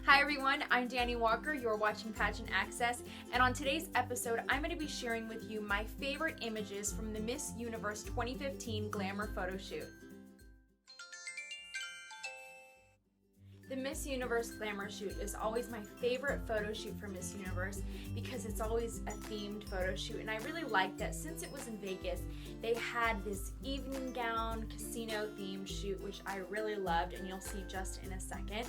Hi everyone, I'm Danny Walker, you're watching Pageant Access, and on today's episode I'm going to be sharing with you my favorite images from the Miss Universe 2015 Glamour photo shoot. The Miss Universe Glamour shoot is always my favorite photo shoot for Miss Universe because it's always a themed photo shoot, and I really like that since it was in Vegas, they had this evening gown casino themed shoot, which I really loved, and you'll see just in a second.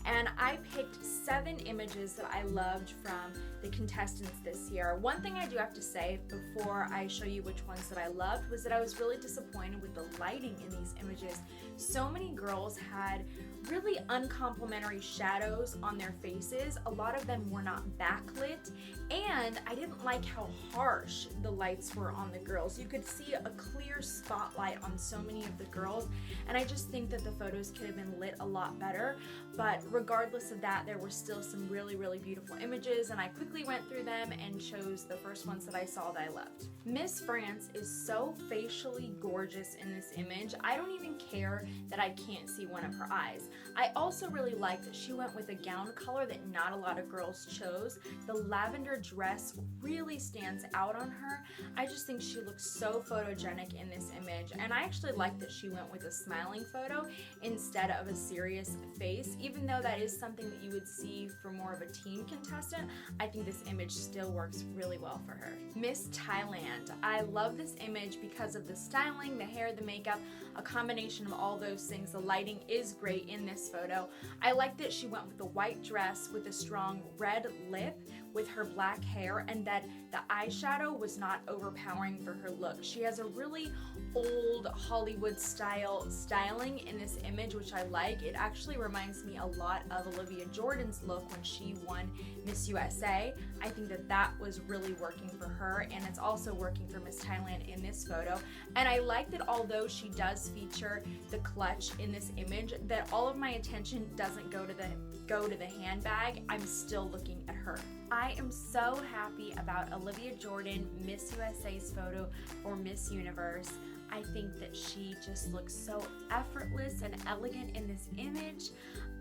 And I picked 7 images that I loved from the contestants this year. One thing I do have to say before I show you which ones that I loved was that I was really disappointed with the lighting in these images. So many girls had really uncomplimentary shadows on their faces. A lot of them were not backlit, and I didn't like how harsh the lights were on the girls. You could see a clear spotlight on so many of the girls, and I just think that the photos could have been lit a lot better. But regardless of that, there were still some really beautiful images, and I quickly went through them and chose the first ones that I saw that I loved. Miss France is so facially gorgeous in this image. I don't even care that I can't see one of her eyes. I also really like that she went with a gown color that not a lot of girls chose. The lavender dress really stands out on her. I just think she looks so photogenic in this image, and I actually like that she went with a smiling photo instead of a serious face. Even though that is something that you would see for more of a teen contestant, I think this image still works really well for her. Miss Thailand. I love this image because of the styling, the hair, the makeup, a combination of all those things. The lighting is great in this photo. I like that she went with the white dress with a strong red lip with her black hair, and that the eyeshadow was not overpowering for her look. She has a really old Hollywood style styling in this image, which I like. It actually reminds me a lot of Olivia Jordan's look when she won Miss USA. I think that that was really working for her, and it's also working for Miss Thailand in this photo. And I like that although she does feature the clutch in this image, that all of my attention doesn't go to the handbag. I'm still looking at her. I am so happy about Olivia Jordan, Miss USA's photo for Miss Universe. I think that she just looks so effortless and elegant in this image.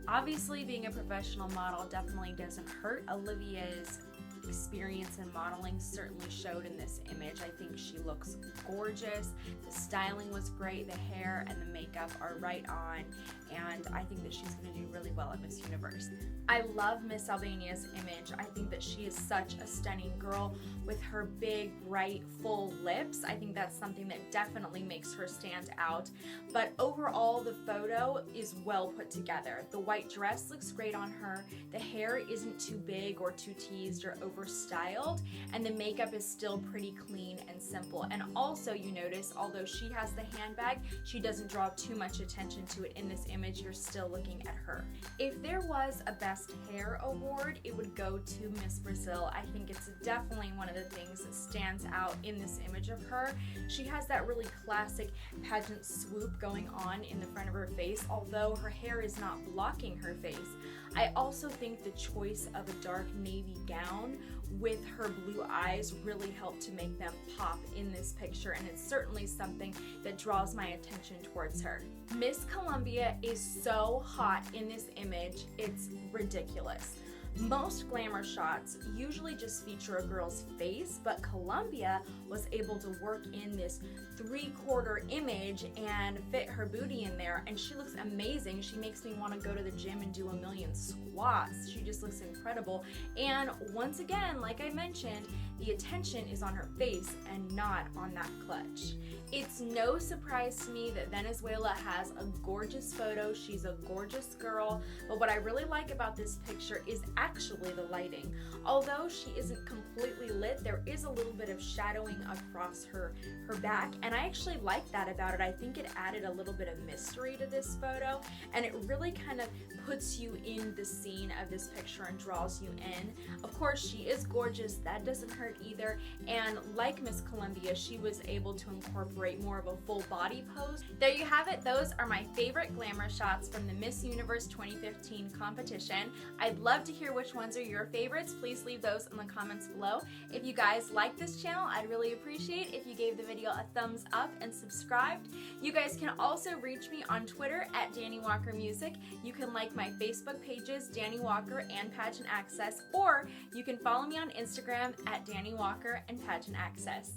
Obviously, being a professional model definitely doesn't hurt. Olivia's experience in modeling certainly showed in this image. I think she looks gorgeous. The styling was great. The hair and the makeup are right on, and I think that she's going to do really well at Miss Universe. I love Miss Albania's image. I think that she is such a stunning girl with her big, bright, full lips. I think that's something that definitely makes her stand out. But overall, the photo is well put together. The white dress looks great on her. The hair isn't too big or too teased or over-styled, and the makeup is still pretty clean and simple. And also, you notice, although she has the handbag, she doesn't draw too much attention to it in this image. You're still looking at her. If there was a Best Hair award, it would go to Miss Brazil. I think it's definitely one of the things that stands out in this image of her. She has that really classic pageant swoop going on in the front of her face, although her hair is not blocking her face. I also think the choice of a dark navy gown with her blue eyes really helped to make them pop in this picture, and it's certainly something that draws my attention towards her. Miss Colombia is so hot in this image, it's ridiculous. Most glamour shots usually just feature a girl's face, but Colombia was able to work in this 3/4 image and fit her booty in there, and she looks amazing. She makes me want to go to the gym and do a million squats. She just looks incredible. And once again, like I mentioned, the attention is on her face and not on that clutch. It's no surprise to me that Venezuela has a gorgeous photo. She's a gorgeous girl, but what I really like about this picture is actually the lighting. Although she isn't completely lit, there is a little bit of shadowing across her back, and I actually like that about it. I think it added a little bit of mystery to this photo, and it really kind of puts you in the scene of this picture and draws you in. Of course, she is gorgeous. That doesn't hurt either, and like Miss Colombia, she was able to incorporate more of a full body pose. There you have it. Those are my favorite glamour shots from the Miss Universe 2015 competition. I'd love to hear which ones are your favorites. Please leave those in the comments below. If you guys like this channel, I'd really appreciate if you gave the video a thumbs up and subscribed. You guys can also reach me on Twitter at Danny Walker Music. You can like my Facebook pages, Danny Walker and Pageant Access, or you can follow me on Instagram at Danny Walker and Pageant Access.